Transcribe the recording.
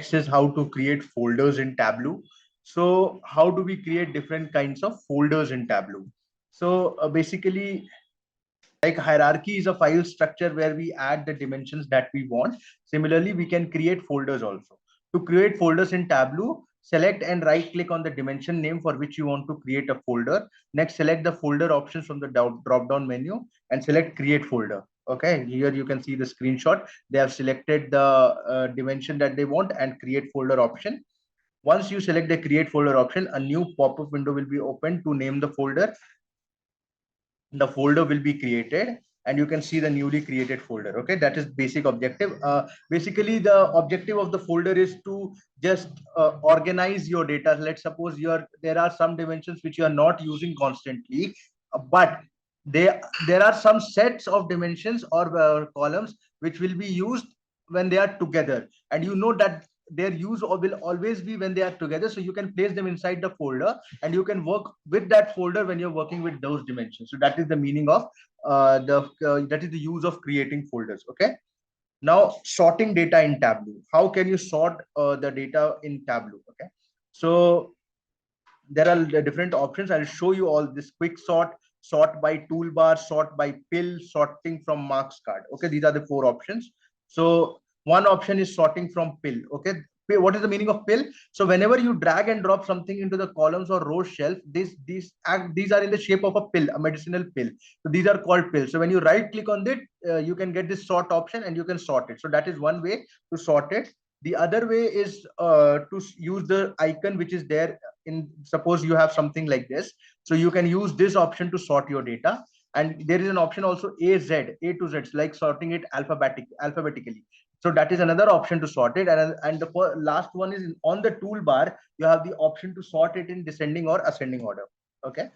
Next is how to create folders in Tableau. So how do we create different kinds of folders in Tableau? So basically, like hierarchy is a file structure where we add the dimensions that we want. Similarly, we can create folders also. To create folders in Tableau, select and right click on the dimension name for which you want to create a folder. Next, select the folder options from the drop down menu and select create folder. Okay, here you can see the screenshot. They have selected the dimension that they want and create folder option. Once you select the create folder option, a new pop-up window will be opened to name the folder. The folder will be created and you can see the newly created folder. Okay, that is basic objective. Basically the objective of the folder is to just organize your data. Let's suppose there are some dimensions which you are not using constantly, but there are some sets of dimensions or columns which will be used when they are together, and you know that their use will always be when they are together. So you can place them inside the folder and you can work with that folder when you're working with those dimensions. So that is the meaning of that is the use of creating folders. Okay. Now sorting data in Tableau. How can you sort the data in Tableau? Okay. So there are different options. I'll show you all this: quick sort, sort by toolbar, sort by pill, sorting from marks card. Okay, these are the 4 options. So one option is sorting from pill. Okay, what is the meaning of pill? So whenever you drag and drop something into the columns or row shelf, these are in the shape of a pill, a medicinal pill. So these are called pills. So when you right click on it, you can get this sort option and you can sort it. So that is one way to sort it. The other way is to use the icon which is there in, suppose you have something like this. So you can use this option to sort your data. And there is an option also A to Z, like sorting it alphabetically. So that is another option to sort it. And the last one is on the toolbar, you have the option to sort it in descending or ascending order. Okay.